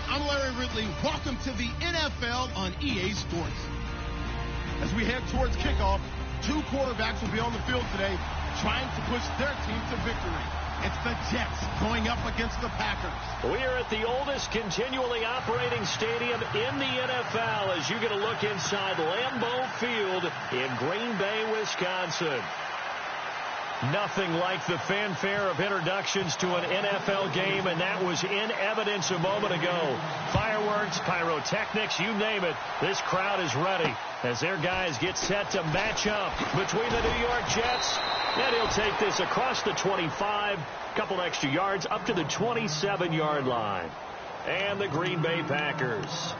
I'm Larry Ridley. Welcome to the NFL on EA Sports. As we head towards kickoff, two quarterbacks will be on the field today trying to push their team to victory. It's the Jets going up against the Packers. We are at the oldest continually operating stadium in the NFL as you get a look inside Lambeau Field in Green Bay, Wisconsin. Nothing like the fanfare of introductions to an NFL game, and that was in evidence a moment ago. Fireworks, pyrotechnics, you name it. This crowd is ready as their guys get set to match up between the New York Jets. And he'll take this across the 25, couple extra yards up to the 27-yard line. And the Green Bay Packers.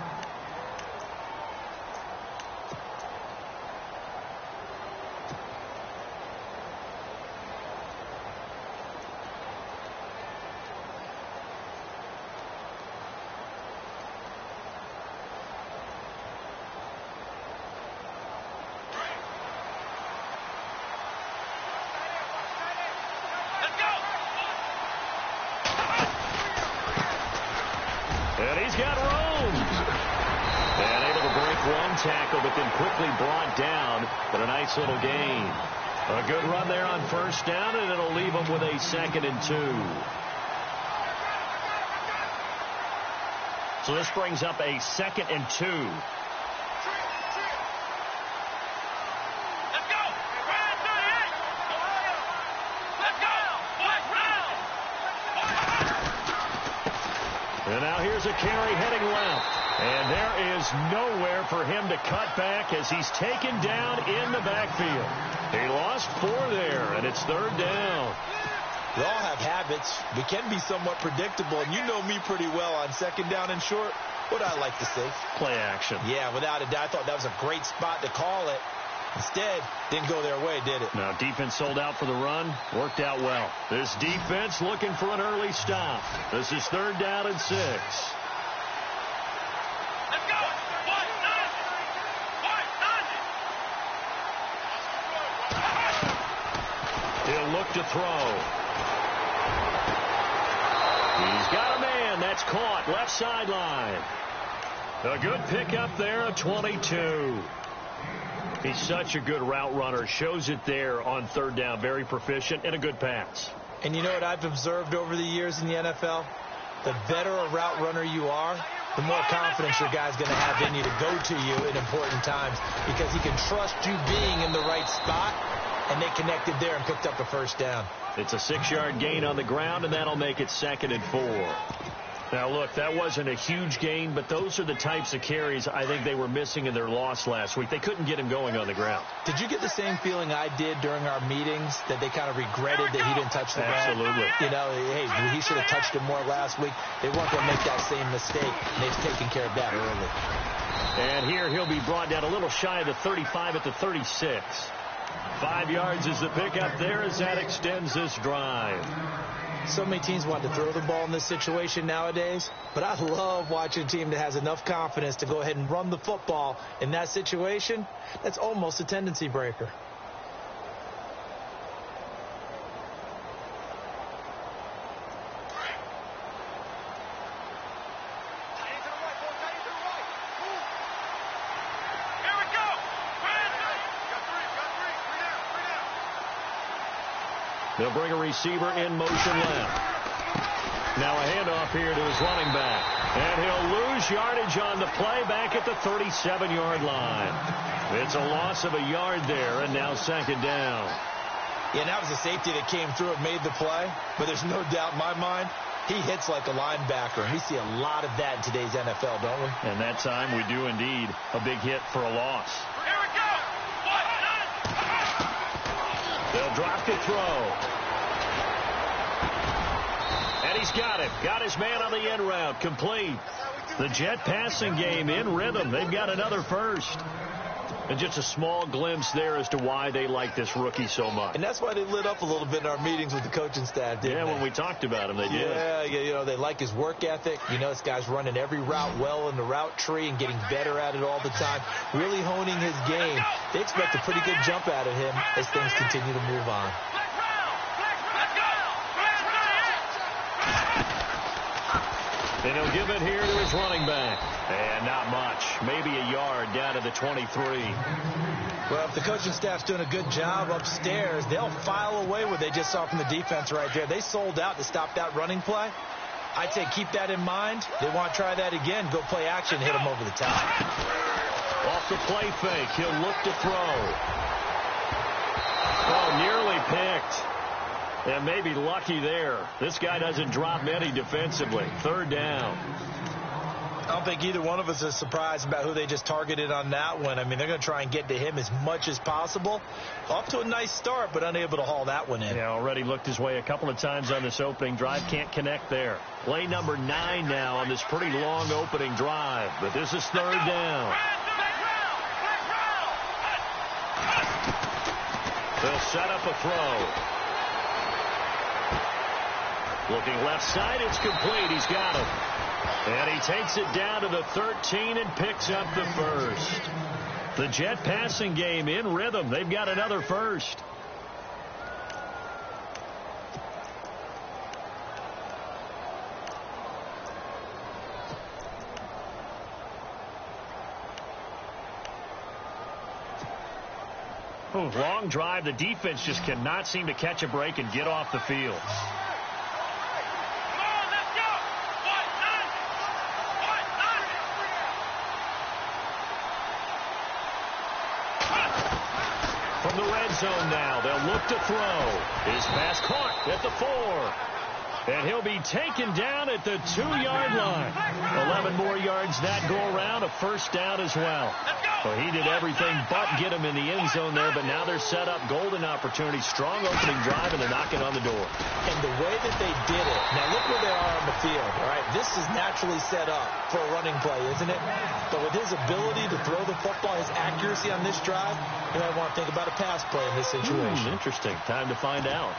And he's got room. And able to break one tackle, but then quickly brought down. But a nice little gain. A good run there on first down, and it'll leave him with a 2nd and 2. So this brings up a 2nd and 2. And now here's a carry heading left. And there is nowhere for him to cut back as he's taken down in the backfield. He lost 4 there, and it's 3rd down. We all have habits. We can be somewhat predictable, and you know me pretty well on 2nd down and short. What I like to say? Play action. Yeah, without a doubt. I thought that was a great spot to call it. Instead, didn't go their way, did it? Now, defense sold out for the run. Worked out well. This defense looking for an early stop. This is 3rd down and 6. Let's go. He'll look to throw. He's got a man. That's caught. Left sideline. A good pickup there at 22. He's such a good route runner. Shows it there on 3rd down. Very proficient and a good pass. And you know what I've observed over the years in the NFL? The better a route runner you are, the more confidence your guy's going to have in you to go to you in important times because he can trust you being in the right spot, and they connected there and picked up a 1st down. It's a 6-yard gain on the ground, and that'll make it 2nd and 4. Now, look, that wasn't a huge gain, but those are the types of carries I think they were missing in their loss last week. They couldn't get him going on the ground. Did you get the same feeling I did during our meetings, that they kind of regretted that he didn't touch the ball? Absolutely. You know, hey, he should have touched it more last week. They weren't going to make that same mistake, and they've taken care of that early. And here he'll be brought down a little shy of the 35 at the 36. 5 yards is the pickup there as that extends this drive. So many teams want to throw the ball in this situation nowadays, but I love watching a team that has enough confidence to go ahead and run the football in that situation. That's almost a tendency breaker. They'll bring a receiver in motion left. Now a handoff here to his running back. And he'll lose yardage on the play back at the 37-yard line. It's a loss of a yard there, and now 2nd down. Yeah, and that was a safety that came through and made the play. But there's no doubt in my mind, he hits like a linebacker. And we see a lot of that in today's NFL, don't we? And that time we do indeed. A big hit for a loss. Here we go. They'll drop to throw. And he's got it. Got his man on the end route. Complete. The Jet passing game in rhythm. They've got another first. And just a small glimpse there as to why they like this rookie so much. And that's why they lit up a little bit in our meetings with the coaching staff, didn't they? Yeah, when we talked about him, they did. Yeah, you know, they like his work ethic. You know, this guy's running every route well in the route tree and getting better at it all the time, really honing his game. They expect a pretty good jump out of him as things continue to move on. And he'll give it here to his running back. And not much. Maybe a yard down to the 23. Well, if the coaching staff's doing a good job upstairs, they'll file away what they just saw from the defense right there. They sold out to stop that running play. I'd say keep that in mind. They want to try that again. Go play action, hit them over the top. Off the play fake, he'll look to throw. Oh, nearly picked. And maybe lucky there. This guy doesn't drop many defensively. Third down. I don't think either one of us is surprised about who they just targeted on that one. I mean, they're going to try and get to him as much as possible. Off to a nice start, but unable to haul that one in. Yeah, already looked his way a couple of times on this opening drive. Can't connect there. Play number 9 now on this pretty long opening drive. But this is third down. They'll set up a throw. Looking left side, it's complete. He's got him. And he takes it down to the 13 and picks up the first. The Jet passing game in rhythm. They've got another first. Oh, long drive. The defense just cannot seem to catch a break and get off the field. From the red zone now, they'll look to throw. His pass caught at the 4. And he'll be taken down at the 2-yard line. 11 more yards that go around, a first down as well. Well, he did everything but get him in the end zone there, but now they're set up. Golden opportunity, strong opening drive, and they're knocking on the door. And the way that they did it, now look where they are on the field. All right, this is naturally set up for a running play, isn't it? But with his ability to throw the football, his accuracy on this drive, you might want to think about a pass play in this situation. Interesting. Time to find out.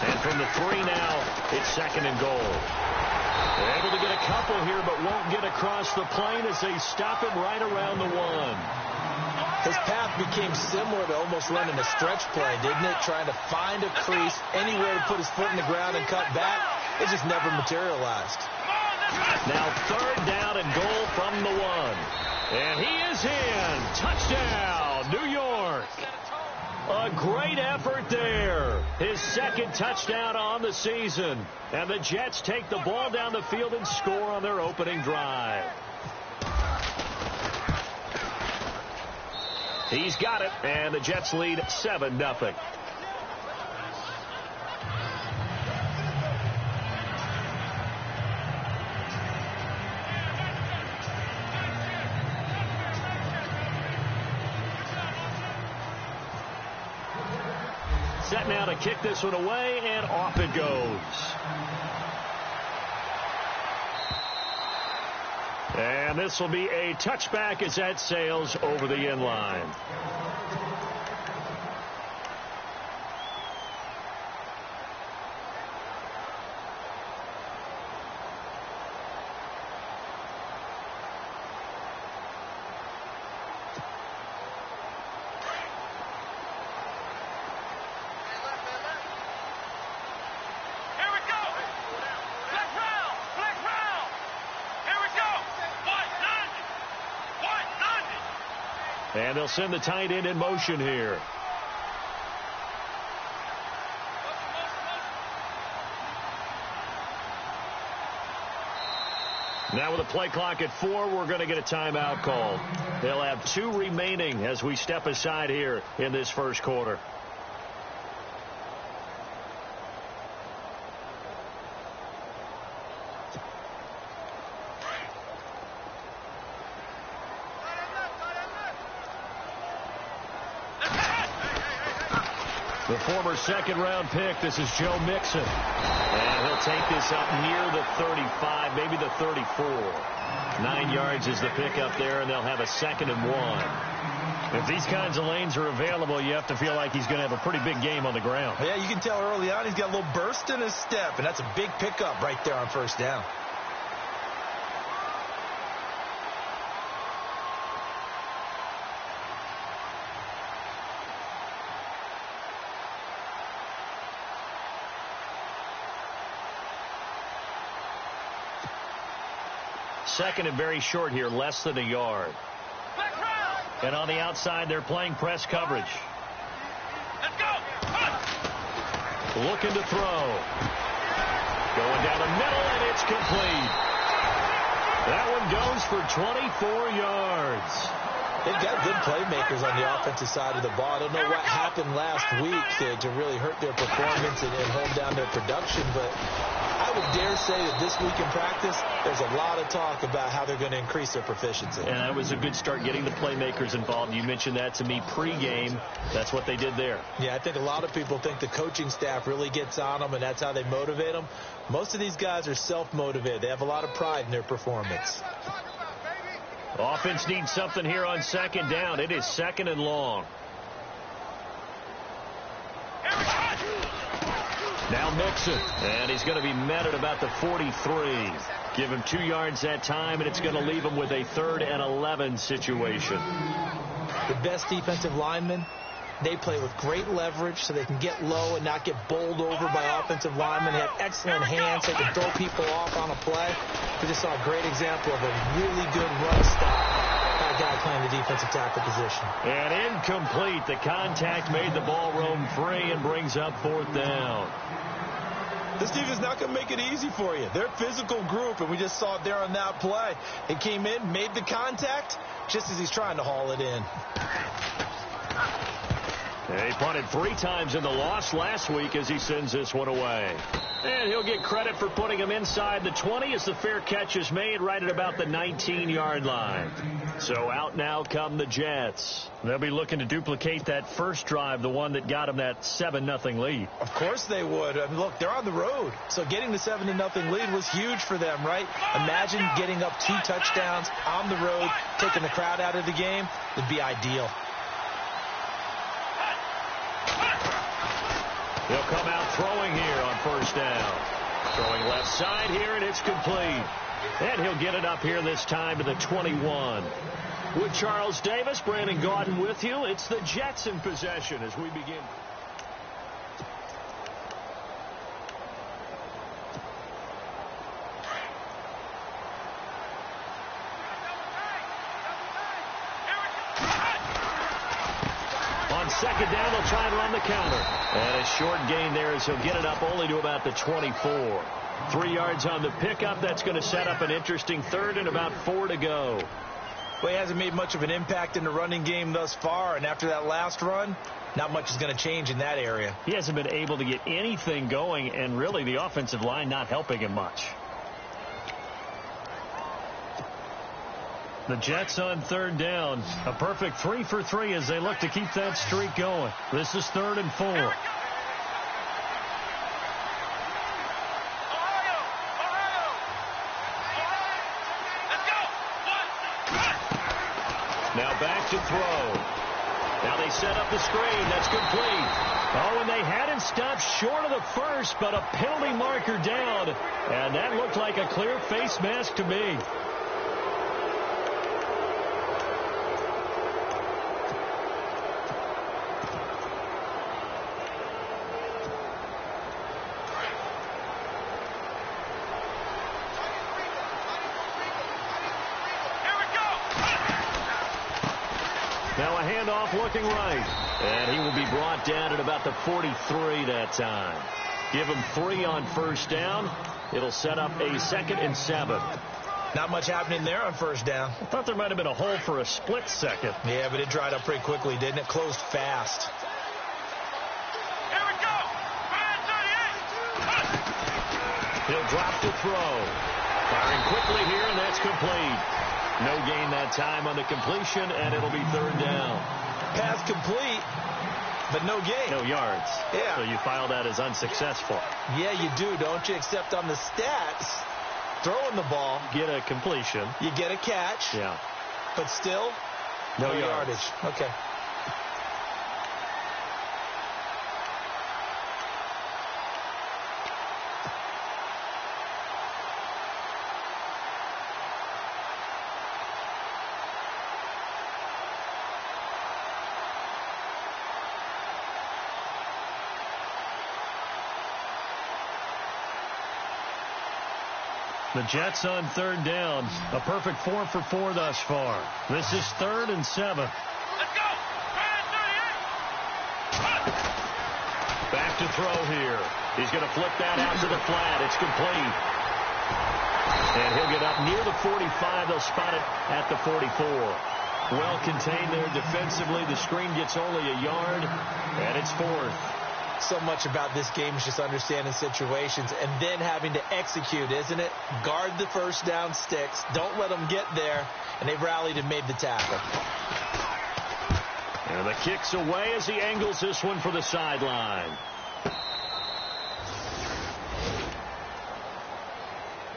And from the 3 now, it's second and goal. They're able to get a couple here, but won't get across the plane as they stop him right around the 1. His path became similar to almost running a stretch play, didn't it? Trying to find a crease, anywhere to put his foot in the ground and cut back. It just never materialized. Now third down and goal from the 1. And he is in. Touchdown, New York. A great effort there. His second touchdown on the season. And the Jets take the ball down the field and score on their opening drive. He's got it, and the Jets lead 7-0. Set now to kick this one away, and off it goes. And this will be a touchback as that sails over the end line. And they'll send the tight end in motion here. Now with a play clock at 4, we're going to get a timeout called. They'll have 2 remaining as we step aside here in this first quarter. The former second-round pick, this is Joe Mixon. And he'll take this up near the 35, maybe the 34. 9 yards is the pickup there, and they'll have a 2nd and 1. If these kinds of lanes are available, you have to feel like he's going to have a pretty big game on the ground. Yeah, you can tell early on he's got a little burst in his step, and that's a big pickup right there on first down. second and very short here, less than a yard. And on the outside, they're playing press coverage. Let's go. Looking to throw. Going down the middle, and it's complete. That one goes for 24 yards. They've got good playmakers on the offensive side of the ball. I don't know what happened last week to really hurt their performance and hold down their production, but I would dare say that this week in practice, there's a lot of talk about how they're going to increase their proficiency. And that was a good start getting the playmakers involved. You mentioned that to me pregame. That's what they did there. Yeah, I think a lot of people think the coaching staff really gets on them, and that's how they motivate them. Most of these guys are self-motivated. They have a lot of pride in their performance. Offense needs something here on second down. It is second and long. Now Mixon, and he's going to be met at about the 43. Give him 2 yards that time, and it's going to leave him with a 3rd and 11 situation. The best defensive linemen, they play with great leverage so they can get low and not get bowled over by offensive linemen. They have excellent hands so they can throw people off on a play. We just saw a great example of a really good run stop by a guy playing the defensive tackle position. And incomplete. The contact made the ball roam free and brings up 4th down. This defense is not going to make it easy for you. They're a physical group, and we just saw it there on that play. He came in, made the contact, just as he's trying to haul it in. He punted 3 times in the loss last week as he sends this one away. And he'll get credit for putting him inside the 20 as the fair catch is made right at about the 19-yard line. So out now come the Jets. They'll be looking to duplicate that first drive, the one that got them that 7-0 lead. Of course they would. I mean, look, they're on the road. So getting the 7-0 lead was huge for them, right? Imagine getting up 2 touchdowns on the road, taking the crowd out of the game. Would be ideal. He'll come out throwing here on first down. Throwing left side here, and it's complete. And he'll get it up here this time to the 21. With Charles Davis, Brandon Gaudin with you. It's the Jets in possession as we begin. Second down, they'll try and run the counter. And a short gain there as he'll get it up only to about the 24. 3 yards on the pickup. That's going to set up an interesting 3rd and about 4 to go. Well, he hasn't made much of an impact in the running game thus far, and after that last run, not much is going to change in that area. He hasn't been able to get anything going, and really the offensive line not helping him much. The Jets on 3rd down. A perfect 3 for 3 as they look to keep that streak going. This is 3rd and 4. Now back to throw. Now they set up the screen. That's complete. Oh, and they had him stopped short of the first, but a penalty marker down. And that looked like a clear face mask to me. Now a handoff looking right. And he will be brought down at about the 43 that time. Give him 3 on first down. It'll set up a 2nd and 7. Not much happening there on first down. I thought there might have been a hole for a split second. Yeah, but it dried up pretty quickly, didn't it? Closed fast. Here we go. He'll drop to throw. Firing quickly here, and that's complete. No gain that time on the completion, and it'll be 3rd down. Pass complete, but no gain. No yards. Yeah. So you file that as unsuccessful. Yeah, you do, don't you? Except on the stats, throwing the ball. Get a completion. You get a catch. Yeah. But still, no yardage. Okay. The Jets on third down. A perfect 4 for 4 thus far. This is 3rd and 7. Let's go. Back to throw here. He's going to flip that out to the flat. It's complete. And he'll get up near the 45. They'll spot it at the 44. Well contained there defensively. The screen gets only a yard, and it's 4th. So much about this game is just understanding situations and then having to execute, isn't it? Guard the first down sticks. Don't let them get there. And they've rallied and made the tackle. And the kick's away as he angles this one for the sideline.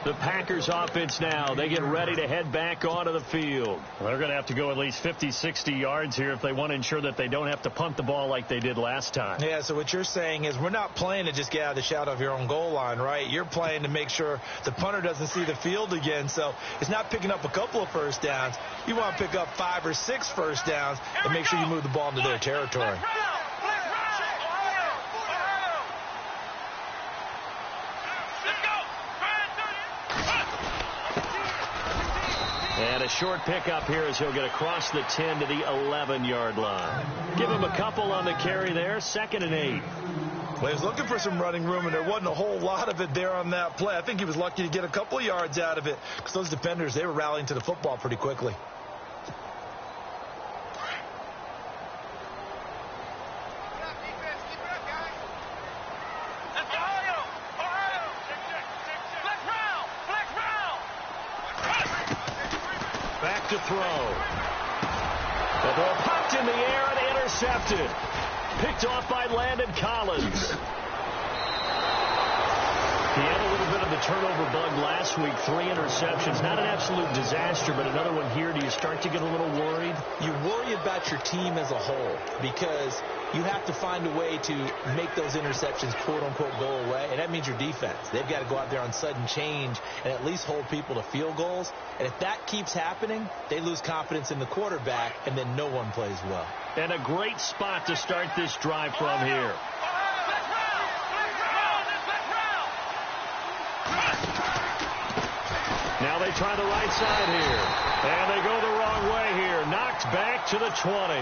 The Packers offense now. They get ready to head back onto the field. They're going to have to go at least 50, 60 yards here if they want to ensure that they don't have to punt the ball like they did last time. Yeah, so what you're saying is we're not playing to just get out of the shadow of your own goal line, right? You're playing to make sure the punter doesn't see the field again. So it's not picking up a couple of first downs. You want to pick up 5 or 6 first downs and make sure you move the ball into their territory. And a short pickup here as he'll get across the 10 to the 11-yard line. Give him a couple on the carry there. 2nd and 8. Well, he was looking for some running room, and there wasn't a whole lot of it there on that play. I think he was lucky to get a couple of yards out of it because those defenders, they were rallying to the football pretty quickly. To throw. The ball popped in the air and intercepted. Picked off by Landon Collins. He had a little bit of the turnover bug last week. 3 interceptions. Not an absolute disaster, but another one here. Do you start to get a little worried? You worry about your team as a whole because you have to find a way to make those interceptions, quote-unquote, go away, and that means your defense. They've got to go out there on sudden change and at least hold people to field goals. And if that keeps happening, they lose confidence in the quarterback, and then no one plays well. And a great spot to start this drive from here. Now they try the right side here. And they go the wrong way here. Knocked back to the 20.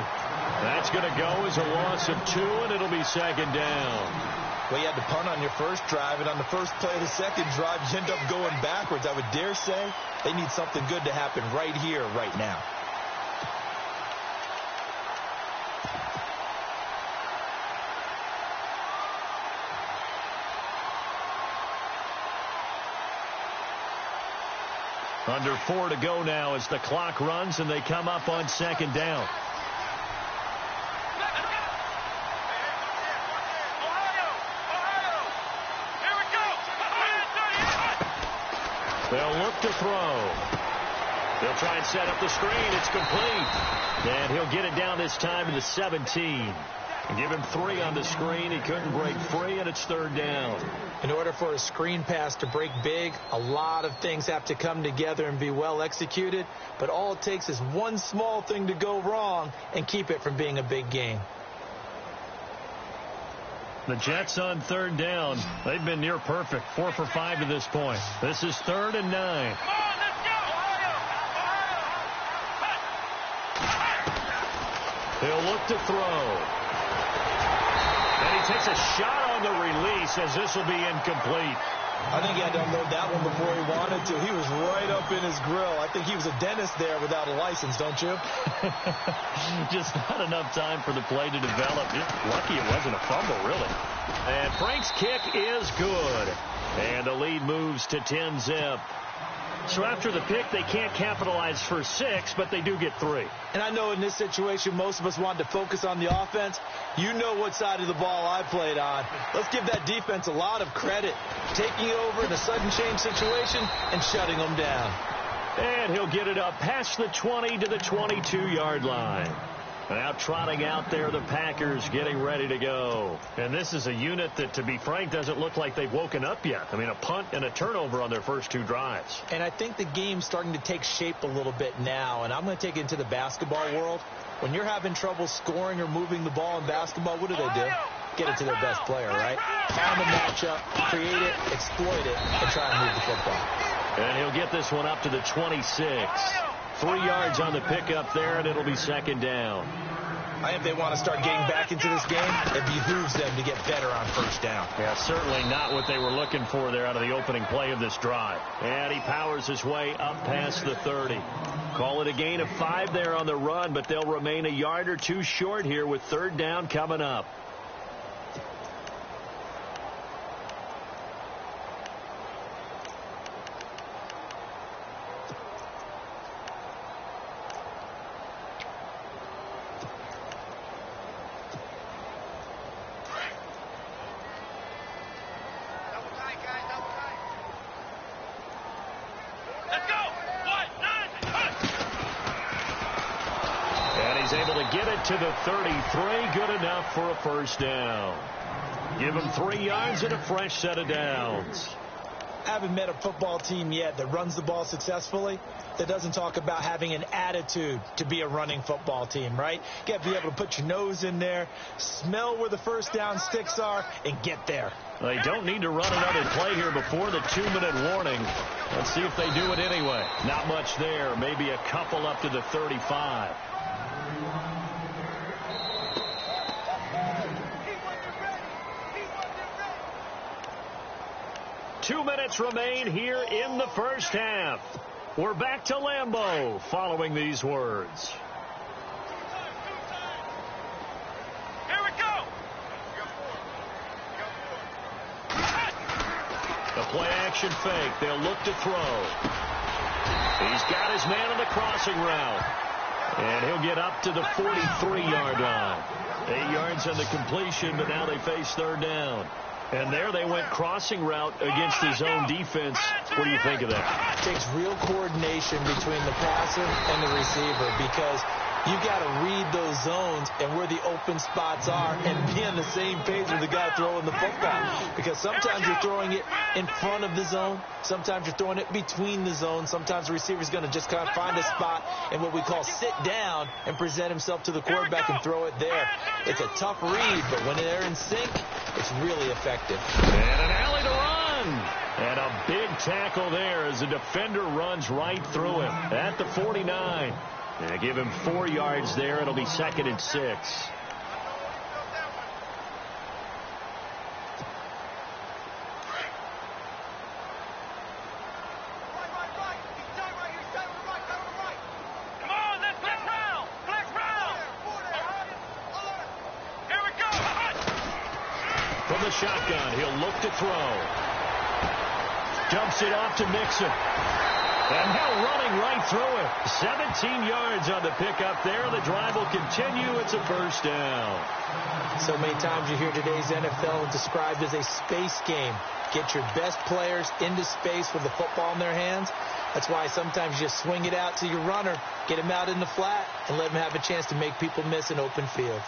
That's going to go as a loss of 2, and it'll be 2nd down. Well, you had to punt on your first drive, and on the first play of the second drive, you end up going backwards. I would dare say they need something good to happen right here, right now. Under 4 to go now as the clock runs, and they come up on 2nd down. They'll look to throw. They'll try and set up the screen. It's complete. And he'll get it down this time to the 17. And give him 3 on the screen. He couldn't break free, and it's 3rd down. In order for a screen pass to break big, a lot of things have to come together and be well executed. But all it takes is one small thing to go wrong and keep it from being a big game. The Jets on 3rd down. They've been near perfect. 4 for 5 to this point. This is 3rd and 9. He'll look to throw. And he takes a shot on the release as this will be incomplete. I think he had to unload that one before he wanted to. He was right up in his grill. I think he was a dentist there without a license, don't you? Just not enough time for the play to develop. Lucky it wasn't a fumble, really. And Frank's kick is good. And the lead moves to 10-zip. So after the pick, they can't capitalize for 6, but they do get 3. And I know in this situation, most of us wanted to focus on the offense. You know what side of the ball I played on. Let's give that defense a lot of credit. Taking over in a sudden change situation and shutting them down. And he'll get it up past the 20 to the 22-yard line. Now trotting out there, the Packers getting ready to go. And this is a unit that, to be frank, doesn't look like they've woken up yet. I mean, a punt and a turnover on their first 2 drives. And I think the game's starting to take shape a little bit now. And I'm going to take it into the basketball world. When you're having trouble scoring or moving the ball in basketball, what do? Get it to their best player, right? Find the matchup, create it, exploit it, and try and move the football. And he'll get this one up to the 26. 3 yards on the pickup there, and it'll be second down. I think they want to start getting back into this game. It behooves them to get better on first down. Yeah, certainly not what they were looking for there out of the opening play of this drive. And he powers his way up past the 30. Call it a gain of 5 there on the run, but they'll remain a yard or two short here with third down coming up. To the 33, good enough for a first down. Give him 3 yards and a fresh set of downs. I haven't met a football team yet that runs the ball successfully that doesn't talk about having an attitude to be a running football team, right? You got to be able to put your nose in there, smell where the first down sticks are, and get there. They don't need to run another play here before the 2-minute warning. Let's see if they do it anyway. Not much there. Maybe a couple up to the 35. 2 minutes remain here in the first half. We're back to Lambeau following these words. Here we go. The play action fake. They'll look to throw. He's got his man on the crossing route. And he'll get up to the 43-yard line. 8 yards on the completion, but now they face third down. And there they went crossing route against his own defense. What do you think of that? It takes real coordination between the passer and the receiver because you got to read those zones and where the open spots are and be on the same page with the guy throwing the football. Because sometimes you're throwing it in front of the zone. Sometimes you're throwing it between the zones. Sometimes the receiver's going to just kind of find a spot and what we call sit down and present himself to the quarterback and throw it there. It's a tough read, but when they're in sync, it's really effective. And an alley to run. And a big tackle there as the defender runs right through him at the 49. And give him 4 yards there. It'll be 2nd and 6. From the shotgun, he'll look to throw. Dumps it off to Mixon. And now running right through it. 17 yards on the pickup there. The drive will continue. It's a first down. So many times you hear today's NFL described as a space game. Get your best players into space with the football in their hands. That's why sometimes you swing it out to your runner, get him out in the flat, and let him have a chance to make people miss an open field.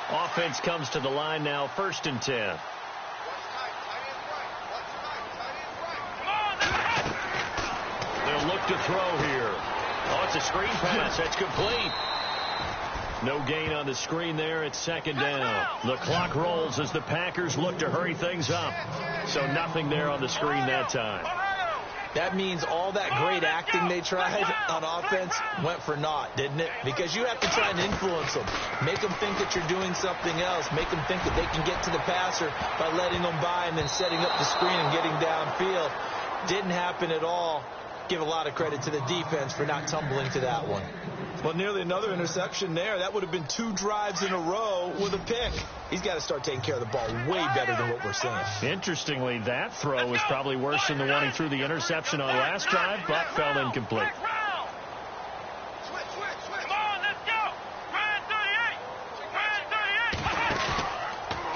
Offense comes to the line now, 1st and 10. They'll look to throw here. Oh, it's a screen pass. That's complete. No gain on the screen there. It's 2nd down. The clock rolls as the Packers look to hurry things up. So nothing there on the screen that time. That means all that great acting they tried on offense went for naught, didn't it? Because you have to try and influence them. Make them think that you're doing something else. Make them think that they can get to the passer by letting them by and then setting up the screen and getting downfield. Didn't happen at all. Give a lot of credit to the defense for not tumbling to that one. Well, nearly another interception there. That would have been 2 drives in a row with a pick. He's got to start taking care of the ball way better than what we're seeing. Interestingly, that throw was probably worse than the one he threw the interception on last drive, but fell incomplete.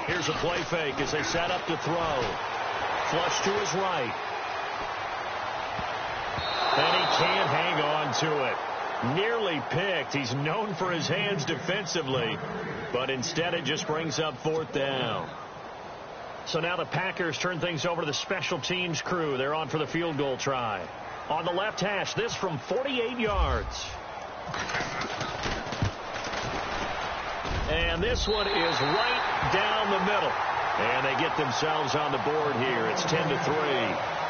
Here's a play fake as they set up to throw. Flush to his right. And he can't hang on to it. Nearly picked. He's known for his hands defensively, but instead it just brings up 4th down. So now the Packers turn things over to the special teams crew. They're on for the field goal try. On the left hash, this from 48 yards. And this one is right down the middle. And they get themselves on the board here. It's 10-3.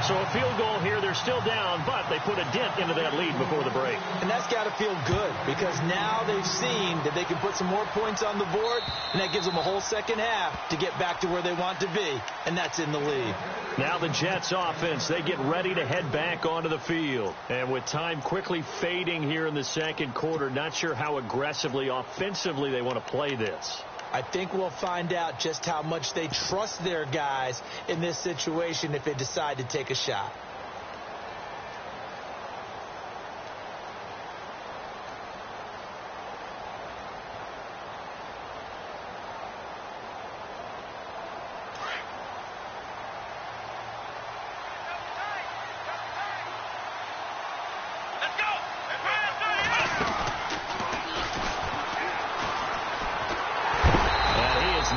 So a field goal here. They're still down, but they put a dent into that lead before the break. And that's got to feel good because now they've seen that they can put some more points on the board, and that gives them a whole second half to get back to where they want to be, and that's in the lead. Now the Jets offense, they get ready to head back onto the field. And with time quickly fading here in the second quarter, not sure how aggressively, offensively they want to play this. I think we'll find out just how much they trust their guys in this situation if they decide to take a shot.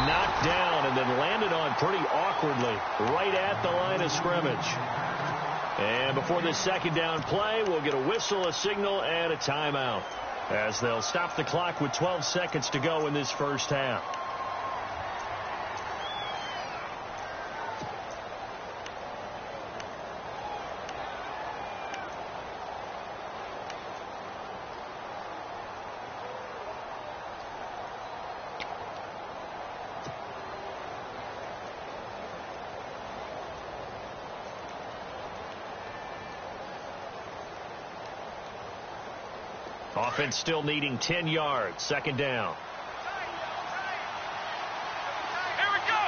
Knocked down and then landed on pretty awkwardly right at the line of scrimmage. And before this second down play, we'll get a whistle, a signal, and a timeout as they'll stop the clock with 12 seconds to go in this first half. Offense still needing 10 yards. Second down. Here we go.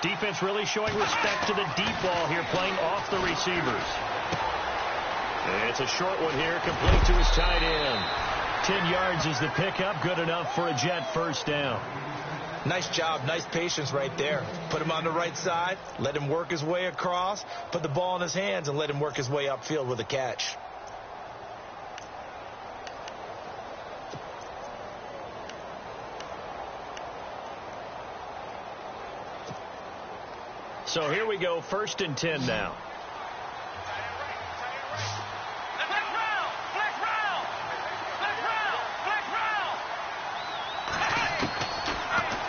Defense really showing respect to the deep ball here, playing off the receivers. It's a short one here, complete to his tight end. 10 yards is the pickup, good enough for a Jet first down. Nice job, nice patience right there. Put him on the right side, let him work his way across, put the ball in his hands, and let him work his way upfield with a catch. So here we go, 1st and 10 now.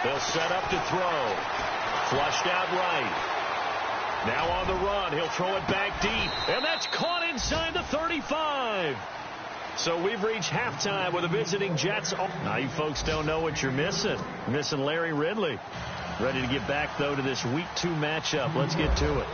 They'll set up to throw. Flushed out right. Now on the run. He'll throw it back deep. And that's caught inside the 35. So we've reached halftime with the visiting Jets. Now you folks don't know what you're missing. Missing Larry Ridley. Ready to get back, though, to this Week 2 matchup. Let's get to it.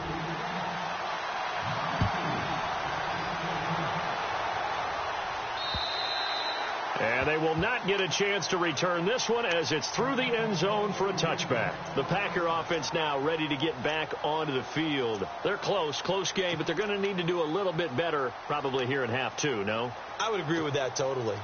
And they will not get a chance to return this one as it's through the end zone for a touchback. The Packer offense now ready to get back onto the field. They're close game, but they're going to need to do a little bit better probably here in half 2, no? I would agree with that totally.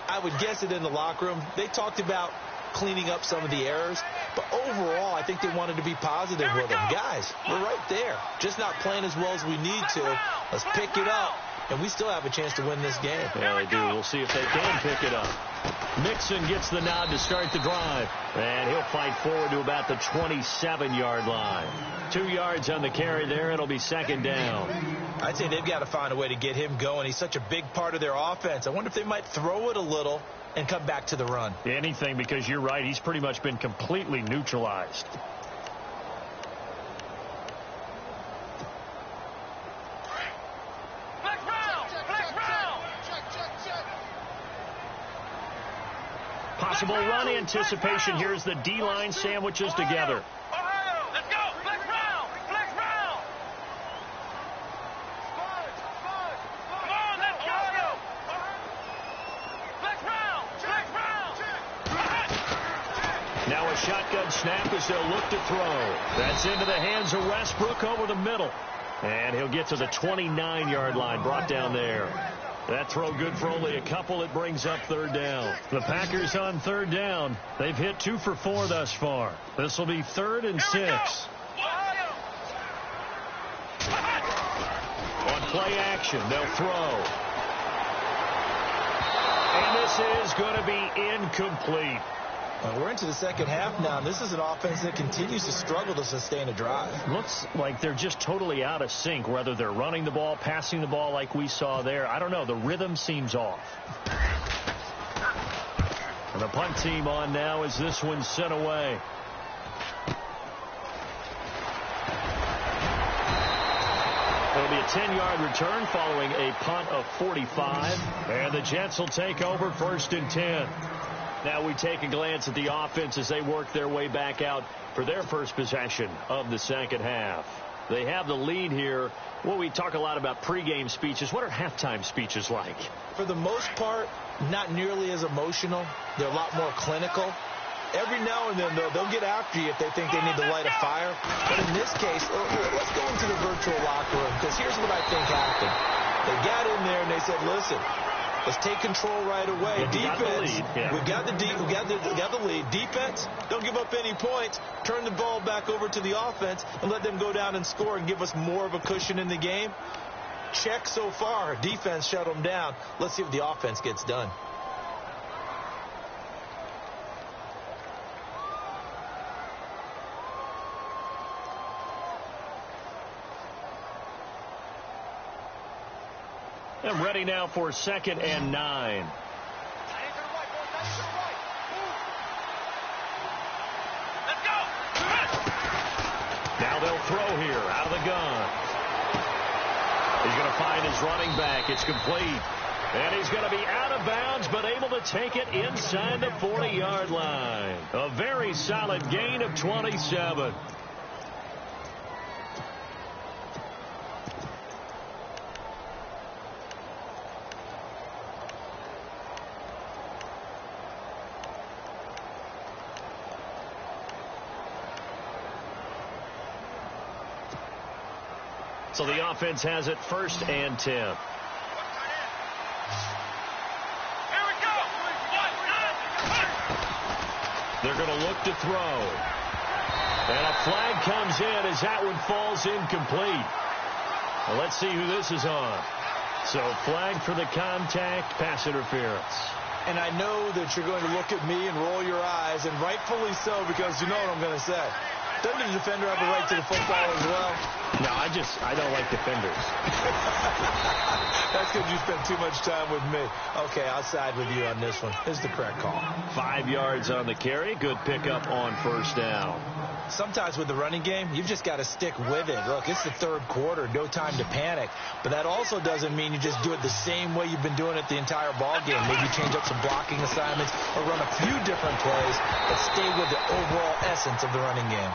I would guess it in the locker room. They talked about cleaning up some of the errors, but overall I think they wanted to be positive with them. Guys, we're right there. Just not playing as well as we need to. Let's pick it up. And we still have a chance to win this game. Yeah, they do. We'll see if they can pick it up. Mixon gets the nod to start the drive. And he'll fight forward to about the 27-yard line. 2 yards on the carry there. It'll be second down. I'd say they've got to find a way to get him going. He's such a big part of their offense. I wonder if they might throw it a little and come back to the run. Anything, because you're right. He's pretty much been completely neutralized. Possible run anticipation. Here's the D-line sandwiches together. Ohio, let's go. Flex round. Flex round. Come on, let's go. Flex round. Flex round. Now a shotgun snap as they'll look to throw. That's into the hands of Westbrook over the middle. And he'll get to the 29-yard line, brought down there. That throw good for only a couple. It brings up third down. The Packers on third down. They've hit 2 for 4 thus far. This will be 3rd and 6. On play action, they'll throw. And this is going to be incomplete. We're into the second half now, and this is an offense that continues to struggle to sustain a drive. Looks like they're just totally out of sync, whether they're running the ball, passing the ball like we saw there. I don't know. The rhythm seems off. And the punt team on now as this one's sent away. It'll be a 10-yard return following a punt of 45. And the Jets will take over 1st and 10. Now we take a glance at the offense as they work their way back out for their first possession of the second half. They have the lead here. Well, we talk a lot about pregame speeches. What are halftime speeches like? For the most part, not nearly as emotional. They're a lot more clinical. Every now and then, though, they'll get after you if they think they need to light a fire. But in this case, let's go into the virtual locker room, because here's what I think happened. They got in there and they said, listen, let's take control right away. Defense, we got the lead. Defense, don't give up any points. Turn the ball back over to the offense and let them go down and score and give us more of a cushion in the game. Check so far. Defense shut them down. Let's see if the offense gets done. And ready now for 2nd and 9. Now they'll throw here out of the gun. He's going to find his running back. It's complete. And he's going to be out of bounds, but able to take it inside the 40-yard line. A very solid gain of 27. So the offense has it 1st and 10. Here we go. They're going to look to throw. And a flag comes in as that one falls incomplete. Well, let's see who this is on. So flag for the contact, pass interference. And I know that you're going to look at me and roll your eyes, and rightfully so, because you know what I'm going to say. Doesn't the defender have a right to the football as well? No, I don't like defenders. That's because you spent too much time with me. Okay, I'll side with you on this one. This is the correct call. 5 yards on the carry. Good pickup on 1st down. Sometimes with the running game, you've just got to stick with it. Look, it's the 3rd quarter. No time to panic. But that also doesn't mean you just do it the same way you've been doing it the entire ball game. Maybe change up some blocking assignments or run a few different plays, but stay with the overall essence of the running game.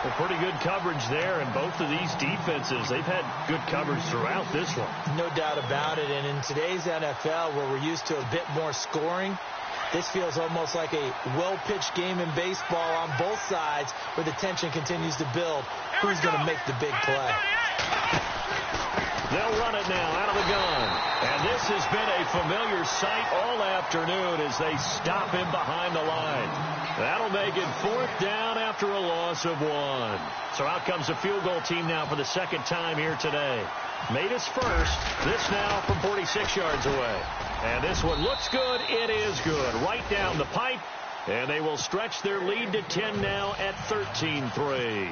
Well, pretty good coverage there, and both of these defenses, they've had good coverage throughout this one. No doubt about it, and in today's NFL, where we're used to a bit more scoring, this feels almost like a well-pitched game in baseball on both sides where the tension continues to build. Who's going to make the big play? They'll run it now out of the gun. And this has been a familiar sight all afternoon as they stop him behind the line. That'll make it 4th down after a loss of 1. So out comes the field goal team now for the 2nd time here today. Made his first. This now from 46 yards away. And this one looks good. It is good. Right down the pipe. And they will stretch their lead to 10 now at 13-3.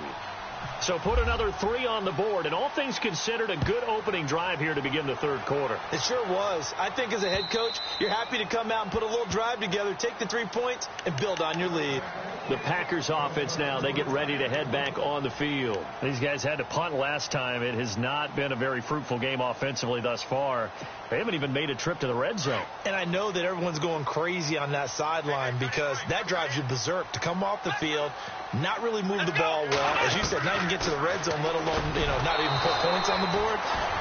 So put another 3 on the board, and all things considered, a good opening drive here to begin the 3rd quarter. It sure was. I think as a head coach, you're happy to come out and put a little drive together, take the 3 points, and build on your lead. The Packers offense now, they get ready to head back on the field. These guys had to punt last time. It has not been a very fruitful game offensively thus far. They haven't even made a trip to the red zone. And I know that everyone's going crazy on that sideline because that drives you berserk to come off the field, not really move the ball well. As you said, not even get to the red zone, let alone, not even put points on the board.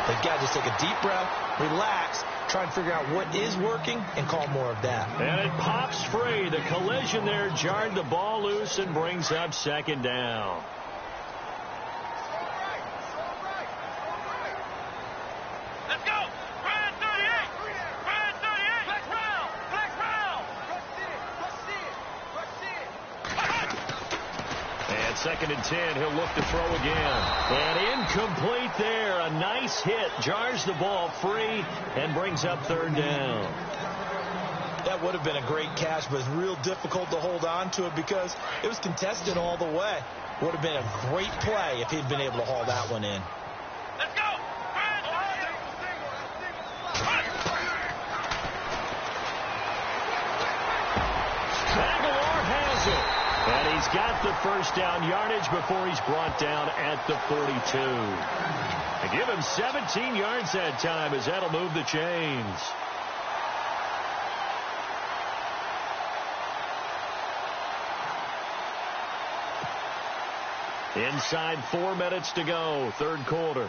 They've got to just take a deep breath, relax, try and figure out what is working and call more of that. And it pops free. The collision there jarred the ball loose and brings up 2nd down. Let's go. Brand 38. Brand 38. Flex round. Flex round. And 2nd and 10. He'll look to throw again. And incomplete there. A nice hit. Jars the ball free and brings up 3rd down. That would have been a great catch, but it's real difficult to hold on to it because it was contested all the way. Would have been a great play if he'd been able to haul that one in. Let's go! Aguilar has it. And he's got the first down yardage before he's brought down at the 42. And give him 17 yards that time as that'll move the chains. Inside 4 minutes to go, third quarter.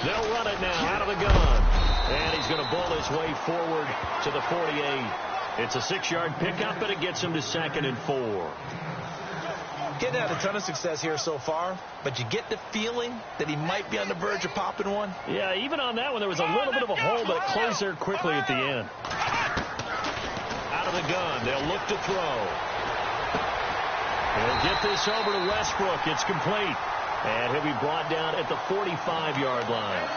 They'll run it now out of the gun. And he's going to bull his way forward to the 48. It's a 6-yard pickup, and it gets him to 2nd and 4. Getting had a ton of success here so far, but you get the feeling that he might be on the verge of popping one. Yeah, even on that one, there was a little bit of a hole, but it closed there quickly at the end. Out of the gun, they'll look to throw. He'll get this over to Westbrook. It's complete. And he'll be brought down at the 45-yard line.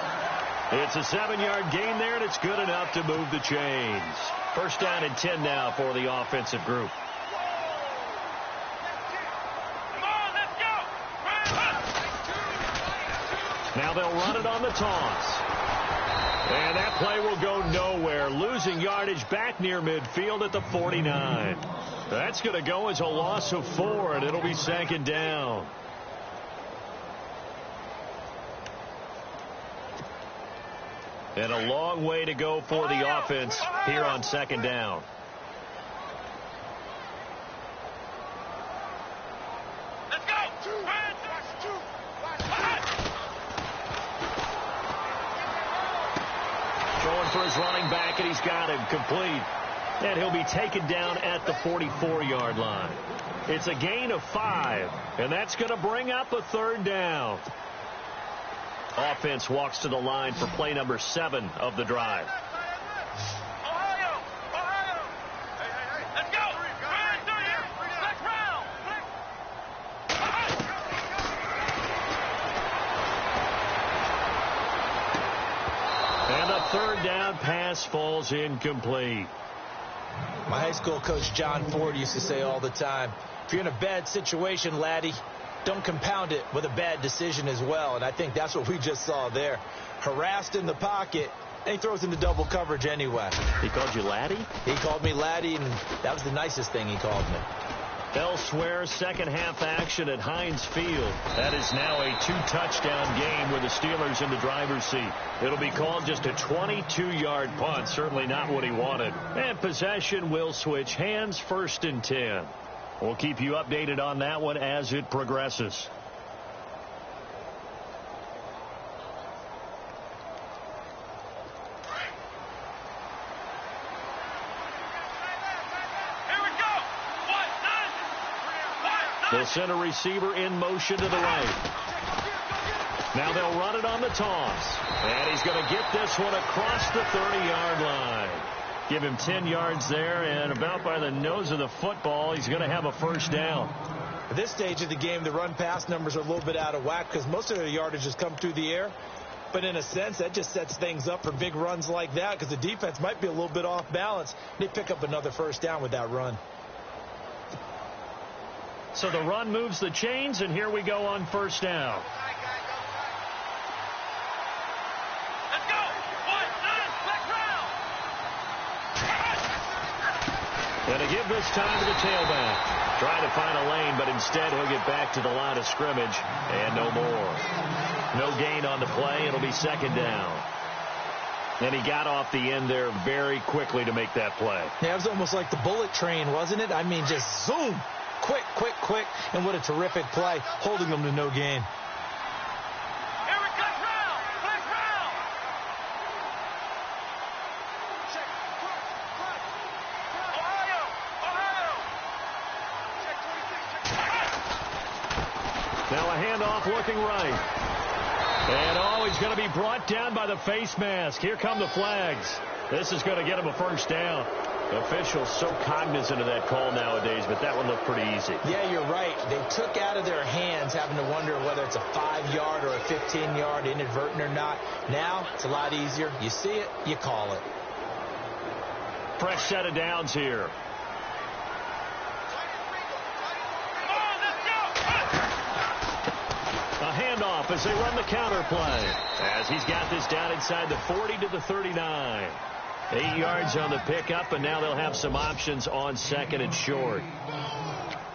It's a 7-yard gain there, and it's good enough to move the chains. First down and 10 now for the offensive group. Now they'll run it on the toss. And that play will go nowhere. Losing yardage back near midfield at the 49. That's going to go as a loss of 4, and it'll be 2nd down. And a long way to go for the offense here on 2nd down. Let's go! Going for his running back, and he's got him complete. And he'll be taken down at the 44-yard line. It's a gain of 5, and that's going to bring up a 3rd down. Offense walks to the line for play number 7 of the drive. Ohio! Let's go! Black round! And the 3rd down pass falls incomplete. My high school coach, John Ford, used to say all the time, if you're in a bad situation, laddie, don't compound it with a bad decision as well. And I think that's what we just saw there. Harassed in the pocket, and he throws into double coverage anyway. He called you laddie? He called me laddie, and that was the nicest thing he called me. Elsewhere, second half action at Heinz Field. That is now a 2-touchdown game with the Steelers in the driver's seat. It'll be called just a 22-yard punt. Certainly not what he wanted. And possession will switch hands, 1st and 10. We'll keep you updated on that one as it progresses. They'll send a receiver in motion to the right. Now they'll run it on the toss. And he's going to get this one across the 30-yard line. Give him 10 yards there, and about by the nose of the football, he's going to have a 1st down. At this stage of the game, the run-pass numbers are a little bit out of whack because most of their yardage has come through the air. But in a sense, that just sets things up for big runs like that because the defense might be a little bit off balance. They pick up another 1st down with that run. So the run moves the chains, and here we go on 1st down. Let's go! And to give this time to the tailback. Trying to find a lane, but instead he'll get back to the line of scrimmage, and no more. No gain on the play. It'll be 2nd down. And he got off the end there very quickly to make that play. Yeah, it was almost like the bullet train, wasn't it? I mean, just zoom. Quick, quick, quick. And what a terrific play, holding them to no gain. Here we go, round! Black round! Ohio! Now a handoff looking right. And he's going to be brought down by the face mask. Here come the flags. This is going to get him a 1st down. Officials so cognizant of that call nowadays, but that one looked pretty easy. Yeah, you're right. They took out of their hands having to wonder whether it's a 5-yard or a 15-yard inadvertent or not. Now, it's a lot easier. You see it, you call it. Fresh set of downs here. A handoff as they run the counter play. As he's got this down inside the 40 to the 39. 8 yards on the pickup, and now they'll have some options on second and short.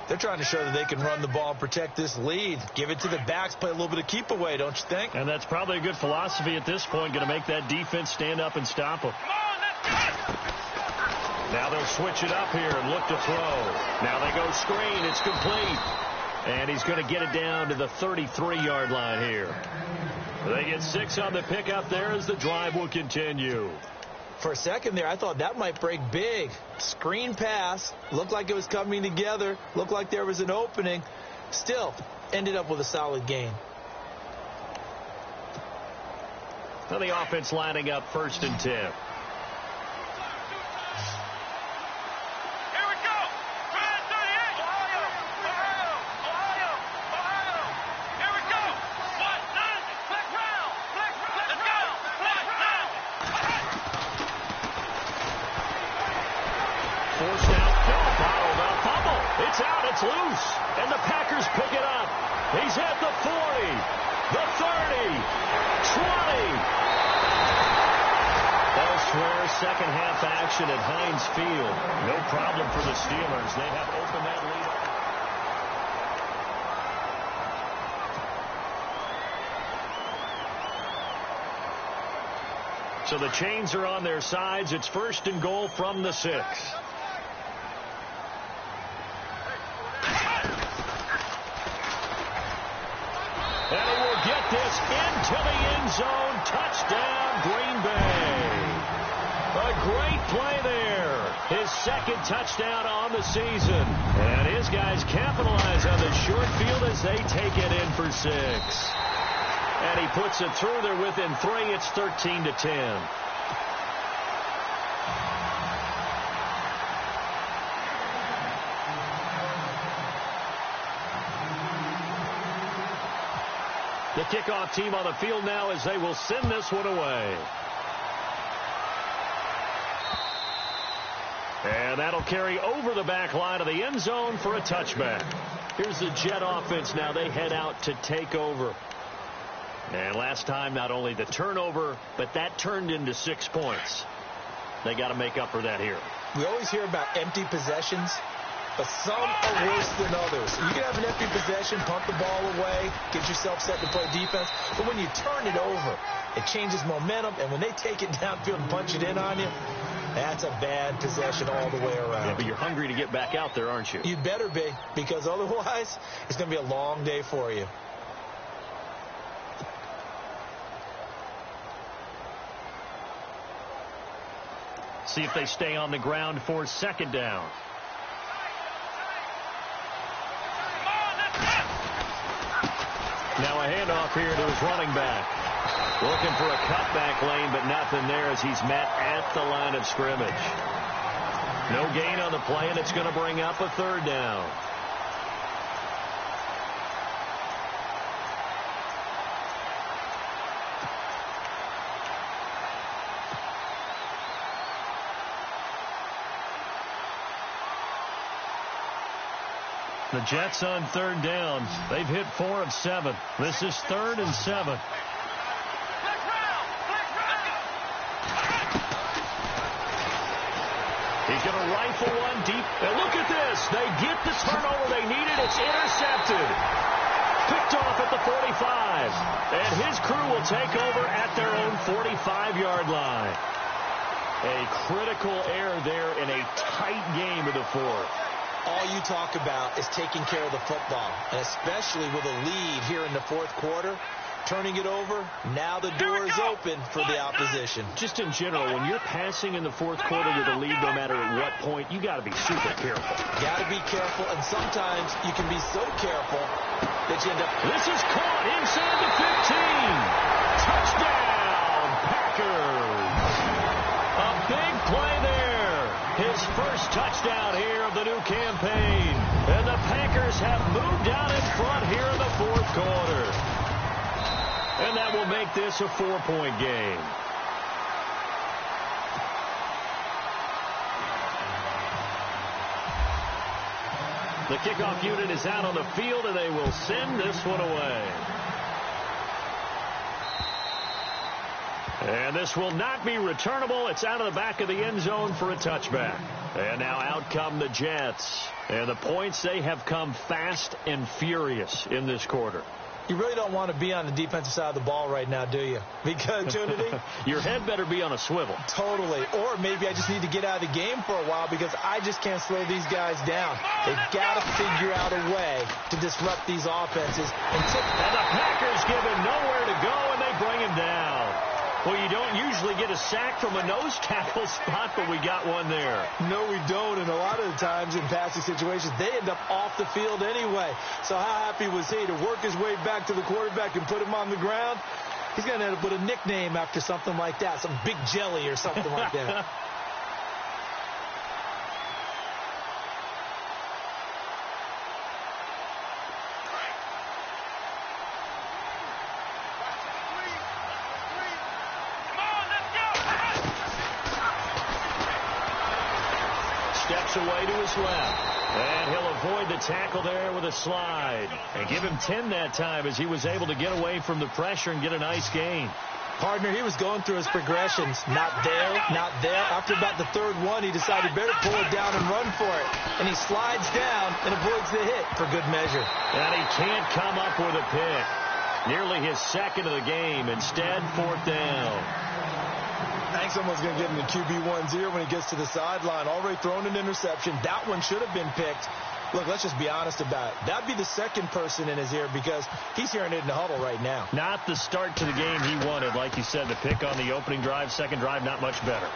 They're trying to show that they can run the ball and protect this lead. Give it to the backs, play a little bit of keep away, don't you think? And that's probably a good philosophy at this point, going to make that defense stand up and stop them. Now they'll switch it up here and look to throw. Now they go screen. It's complete. And he's going to get it down to the 33-yard line here. They get 6 on the pickup there as the drive will continue. For a second there, I thought that might break big. Screen pass. Looked like it was coming together. Looked like there was an opening. Still, ended up with a solid gain. Now the offense lining up 1st and 10. Forced out. No, fouled up. Fumble. It's out. It's loose. And the Packers pick it up. He's at the 40, the 30, 20. Elsewhere, second half action at Heinz Field. No problem for the Steelers. They have opened that lead. So the chains are on their sides. It's 1st and goal from the 6. And he will get this into the end zone. Touchdown, Green Bay. A great play there. His 2nd touchdown on the season. And his guys capitalize on the short field as they take it in for 6. And he puts it through there within 3. It's 13-10. The kickoff team on the field now as they will send this one away. And that'll carry over the back line of the end zone for a touchback. Here's the Jet offense now. They head out to take over. And last time, not only the turnover, but that turned into 6 points. They got to make up for that here. We always hear about empty possessions, but some are worse than others. You can have an empty possession, pump the ball away, get yourself set to play defense. But when you turn it over, it changes momentum. And when they take it downfield and punch it in on you, that's a bad possession all the way around. Yeah, but you're hungry to get back out there, aren't you? You better be, because otherwise it's going to be a long day for you. See if they stay on the ground for 2nd down. Now a handoff here to his running back. Looking for a cutback lane, but nothing there as he's met at the line of scrimmage. No gain on the play, and it's going to bring up a 3rd down. The Jets on 3rd down. They've hit 4 of 7. This is 3rd and 7. He's going to rifle one deep. And look at this. They get the turnover they needed. It's intercepted. Picked off at the 45. And his crew will take over at their own 45-yard line. A critical error there in a tight game of the 4th. All you talk about is taking care of the football, and especially with a lead here in the 4th quarter. Turning it over, now the door is open for the opposition. Just in general, when you're passing in the 4th quarter with a lead, no matter at what point, you got to be super careful. Got to be careful, and sometimes you can be so careful that you end up... This is caught inside the 15. Touchdown, Packers. A big play there. his first touchdown here of the new campaign. And the Packers have moved out in front here in the fourth quarter. And that will make this a 4-point game. The kickoff unit is out on the field, and they will send this one away. And this will not be returnable. It's out of the back of the end zone for a touchback. And now out come the Jets. And the points, they have come fast and furious in this quarter. You really don't want to be on the defensive side of the ball right now, do you? Because, your head better be on a swivel. Totally. Or maybe I just need to get out of the game for a while because I just can't slow these guys down. They've got to figure out a way to disrupt these offenses. And the Packers give him nowhere to go, and they bring him down. Well, you don't usually get a sack from a nose tackle spot, but we got one there. No, we don't. And a lot of the times in passing situations, they end up off the field anyway. So how happy was he to work his way back to the quarterback and put him on the ground? He's going to end up with a nickname after something like that, some Big Jelly or something like that. Away to his left, and he'll avoid the tackle there with a slide, and give him 10 that time as he was able to get away from the pressure and get a nice gain. Partner, he was going through his progressions. Not there, not there. After about the third one, he decided better pull it down and run for it, and he slides down and avoids the hit for good measure. And he can't come up with a pick. Nearly his second of the game. Instead, fourth down. I think someone's going to get him the QB1's ear when he gets to the sideline. Already thrown an interception. That one should have been picked. Look, let's just be honest about it. That'd be the second person in his ear because he's hearing it in the huddle right now. Not the start to the game he wanted. Like you said, the pick on the opening drive, second drive, not much better.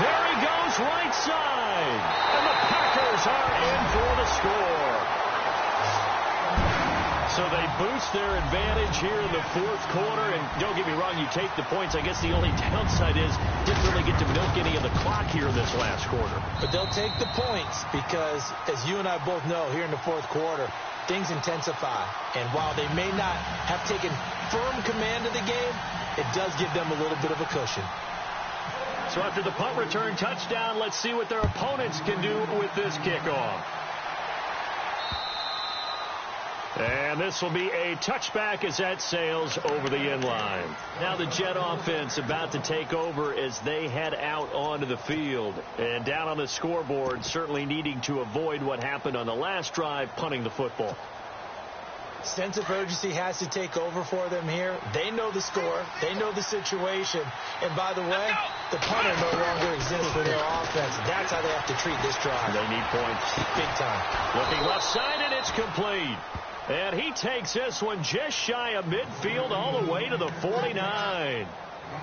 There he goes, right side. And the Packers are in for the score. So they boost their advantage here in the fourth quarter. And don't get me wrong, you take the points. I guess the only downside is didn't really get to milk any of the clock here in this last quarter. But they'll take the points because, as you and I both know, here in the fourth quarter, things intensify. And while they may not have taken firm command of the game, it does give them a little bit of a cushion. So after the punt return touchdown, let's see what their opponents can do with this kickoff. And this will be a touchback as that sails over the end line. Now the Jet offense about to take over as they head out onto the field. And down on the scoreboard, certainly needing to avoid what happened on the last drive, punting the football. Sense of urgency has to take over for them here. They know the score. They know the situation. And by the way, the punter no longer exists for their offense. That's how they have to treat this drive. They need points. Big time. Looking left side, and it's complete. And he takes this one just shy of midfield all the way to the 49.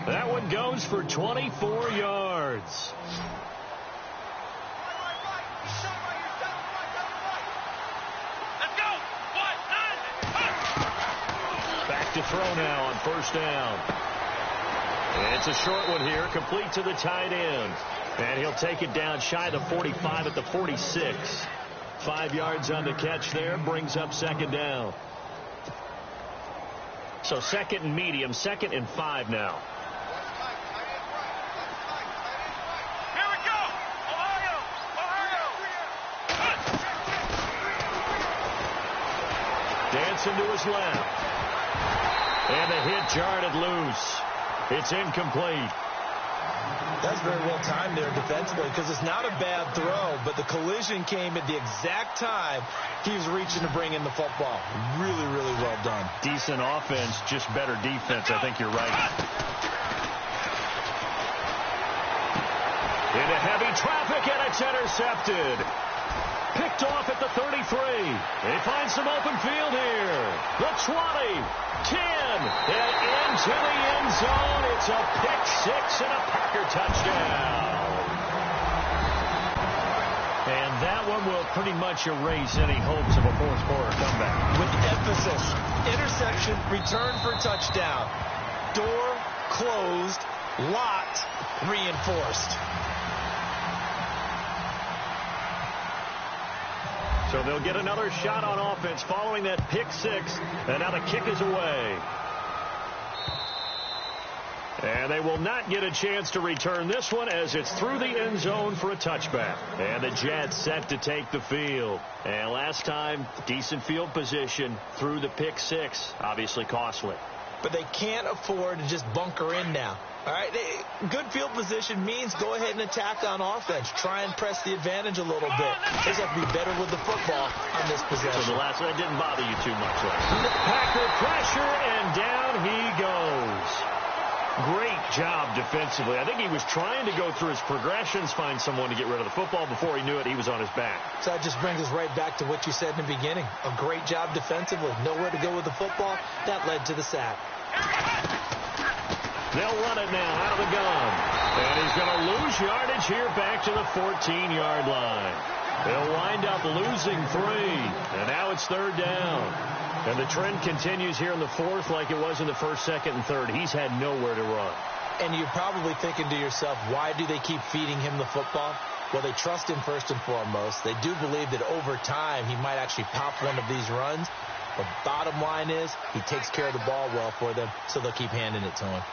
That one goes for 24 yards. Back to throw now on first down. And it's a short one here, complete to the tight end. And he'll take it down shy of the 45 at the 46. 5 yards on the catch there, brings up second down. So second and medium, 2nd and 5 now. Here we go! Ohio! Dancing to his left. And the hit jarred it loose. It's incomplete. That's very well timed there defensively because it's not a bad throw, but the collision came at the exact time he was reaching to bring in the football. Really, really well done. Decent offense, just better defense. I think you're right. Into heavy traffic, and it's intercepted. Picked off at the 33. They find some open field here. The 20, 10, and into the end zone. It's a pick six and a Packer touchdown. And that one will pretty much erase any hopes of a fourth quarter comeback. With emphasis, interception, return for touchdown. Door closed, locked, reinforced. So they'll get another shot on offense following that pick six. And now the kick is away. And they will not get a chance to return this one as it's through the end zone for a touchback. And the Jets set to take the field. And last time, decent field position through the pick six. Obviously costly. But they can't afford to just bunker in now. All right, good field position means go ahead and attack on offense. Try and press the advantage a little bit. They just have to be better with the football on this possession. So the last one didn't bother you too much. Packer pressure, and down he goes. Great job defensively. I think he was trying to go through his progressions, find someone to get rid of the football. Before he knew it, he was on his back. So that just brings us right back to what you said in the beginning. A great job defensively. Nowhere to go with the football. That led to the sack. They'll run it now out of the gun. And he's going to lose yardage here back to the 14-yard line. They'll wind up losing 3. And now it's third down. And the trend continues here in the fourth like it was in the first, second, and third. He's had nowhere to run. And you're probably thinking to yourself, why do they keep feeding him the football? Well, they trust him first and foremost. They do believe that over time he might actually pop one of these runs. But bottom line is he takes care of the ball well for them, so they'll keep handing it to him.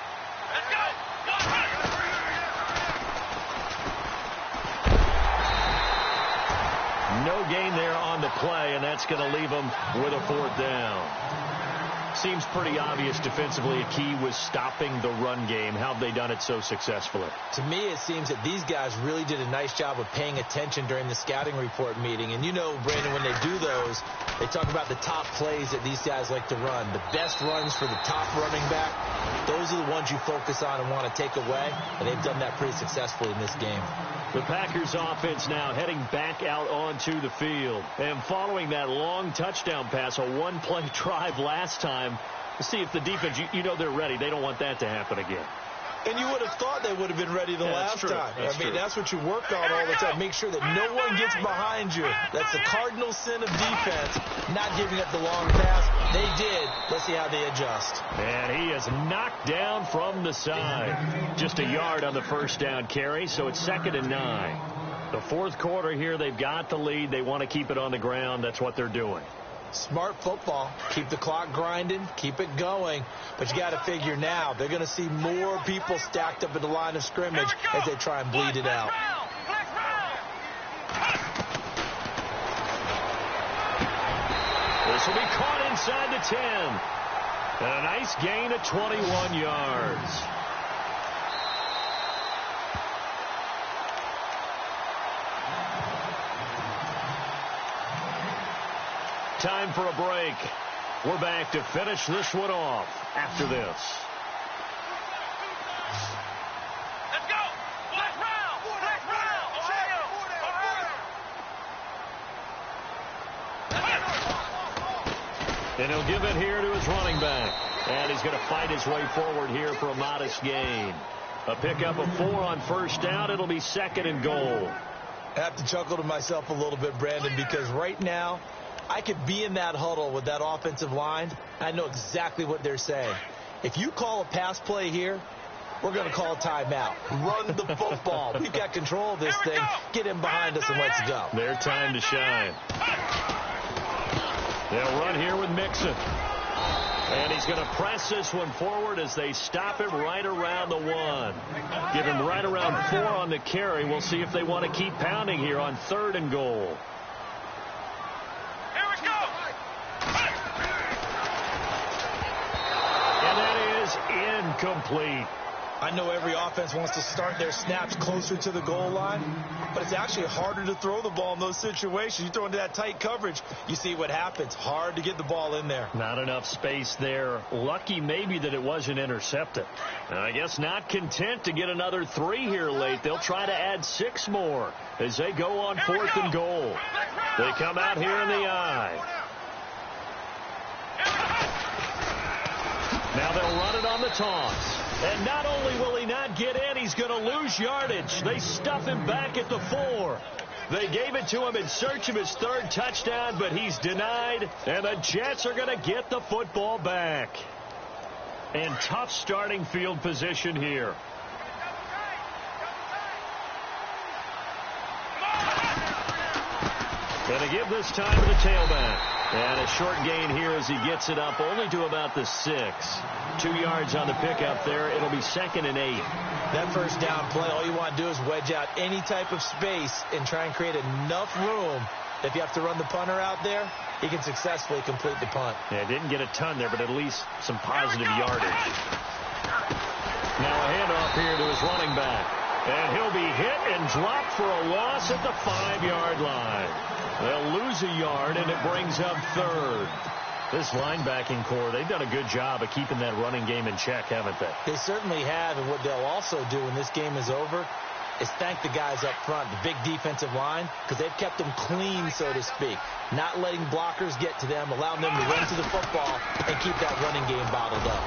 Let's go! No gain there on the play, and that's going to leave them with a fourth down. Seems pretty obvious defensively. A key was stopping the run game. How have they done it so successfully? To me, it seems that these guys really did a nice job of paying attention during the scouting report meeting. And you know, Brandon, when they do those, they talk about the top plays that these guys like to run. The best runs for the top running back, those are the ones you focus on and want to take away. And they've done that pretty successfully in this game. The Packers offense now heading back out onto the field. And following that long touchdown pass, a one-play drive last time, to see if the defense, you know they're ready. They don't want that to happen again. And you would have thought they would have been ready the last time. That's what you work on all the time. Make sure that no one gets behind you. That's the cardinal sin of defense, not giving up the long pass. They did. Let's see how they adjust. And he is knocked down from the side. Just a yard on the first down carry, so it's 2nd and 9. The fourth quarter here, they've got the lead. They want to keep it on the ground. That's what they're doing. Smart football. Keep the clock grinding. Keep it going. But you got to figure now they're going to see more people stacked up at the line of scrimmage as they try and bleed it out. This will be caught inside the 10. And a nice gain of 21 yards. Time for a break. We're back to finish this one off after this. Let's go! Black round! Black round! Ohio! And he'll give it here to his running back. And he's going to fight his way forward here for a modest gain. A pickup of 4 on first down. It'll be 2nd and goal. I have to chuckle to myself a little bit, Brandon, because right now I could be in that huddle with that offensive line. I know exactly what they're saying. If you call a pass play here, we're going to call a timeout. Run the football. We've got control of this thing. Get in behind us and let's go. Their time to shine. They'll run here with Mixon. And he's going to press this one forward as they stop him right around the 1. Give him right around 4 on the carry. We'll see if they want to keep pounding here on 3rd and goal. Incomplete. I know every offense wants to start their snaps closer to the goal line, but it's actually harder to throw the ball in those situations. You throw into that tight coverage, you see what happens. Hard to get the ball in there. Not enough space there. Lucky maybe that it wasn't intercepted. I guess not content to get another 3 here late. They'll try to add 6 more as they go on 4th and goal. They come out here in the eye. Now they'll run it on the toss. And not only will he not get in, he's going to lose yardage. They stuff him back at the 4. They gave it to him in search of his third touchdown, but he's denied, and the Jets are going to get the football back. And tough starting field position here. Going to give this time to the tailback. And a short gain here as he gets it up only to about the 6. 2 yards on the pickup there. It'll be 2nd and 8. That first down play, all you want to do is wedge out any type of space and try and create enough room that if you have to run the punter out there, he can successfully complete the punt. Yeah, didn't get a ton there, but at least some positive yardage. Now a handoff here to his running back. And he'll be hit and dropped for a loss at the 5-yard line. They'll lose a yard, and it brings up 3rd. This linebacking core, they've done a good job of keeping that running game in check, haven't they? They certainly have, and what they'll also do when this game is over is thank the guys up front, the big defensive line, because they've kept them clean, so to speak, not letting blockers get to them, allowing them to run to the football and keep that running game bottled up.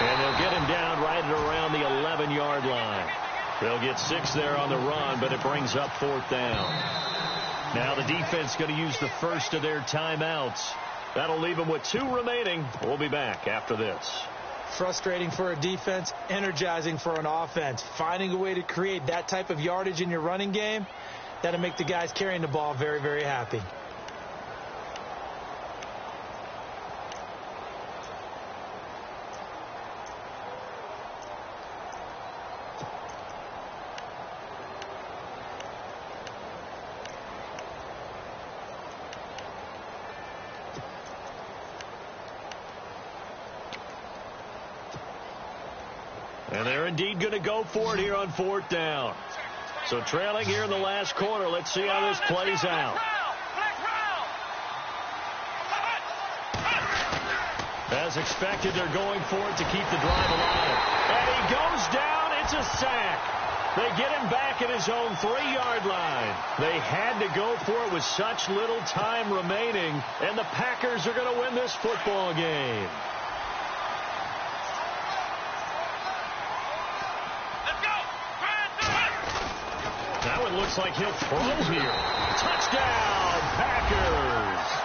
And they'll get him down right at around the 11-yard line. They'll get 6 there on the run, but it brings up 4th down. Now the defense going to use the first of their timeouts. That'll leave them with 2 remaining. We'll be back after this. Frustrating for a defense, energizing for an offense. Finding a way to create that type of yardage in your running game, that'll make the guys carrying the ball very, very happy. And they're indeed going to go for it here on 4th down. So trailing here in the last quarter. Let's see how this plays out. As expected, they're going for it to keep the drive alive. And he goes down. It's a sack. They get him back at his own 3-yard line. They had to go for it with such little time remaining. And the Packers are going to win this football game. Now it looks like he'll throw here. Touchdown, Packers.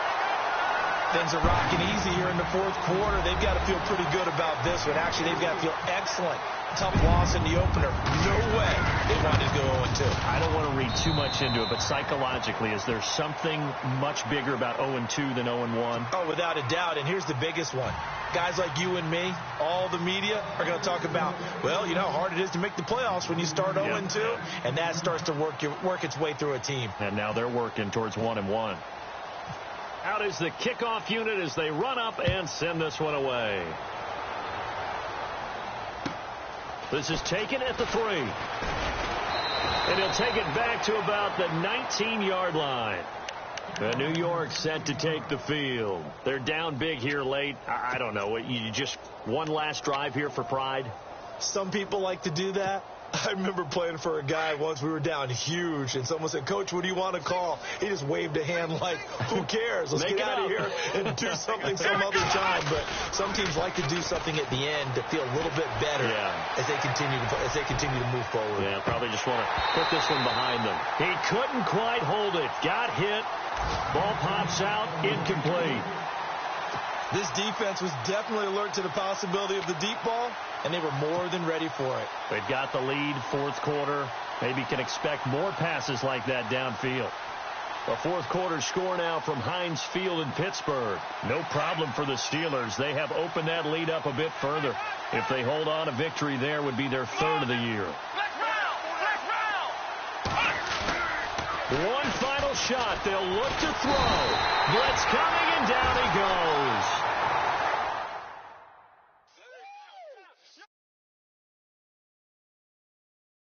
Things are rocking easy here in the 4th quarter. They've got to feel pretty good about this one. Actually, they've got to feel excellent. Tough loss in the opener. No way they wanted to go 0-2. I don't want to read too much into it, but psychologically, is there something much bigger about 0-2 than 0-1? Oh, without a doubt. And here's the biggest one. Guys like you and me, all the media, are going to talk about, well, you know how hard it is to make the playoffs when you start 0-2, and that starts to work its way through a team. And now they're working towards 1-1. Out is the kickoff unit as they run up and send this one away. This is taken at the 3. And he'll take it back to about the 19-yard line. New York set to take the field. They're down big here late. I don't know. You just one last drive here for pride? Some people like to do that. I remember playing for a guy once. We were down huge, and someone said, "Coach, what do you want to call?" He just waved a hand like, who cares? Let's get out of here and do something some other time. But some teams like to do something at the end to feel a little bit better as they continue to move forward. Yeah, probably just want to put this one behind them. He couldn't quite hold it. Got hit. Ball pops out. Incomplete. This defense was definitely alert to the possibility of the deep ball, and they were more than ready for it. They've got the lead, 4th quarter. Maybe can expect more passes like that downfield. A 4th quarter score now from Heinz Field in Pittsburgh. No problem for the Steelers. They have opened that lead up a bit further. If they hold on, a victory there would be their 3rd of the year. One final shot. They'll look to throw. Blitz coming, and down he goes.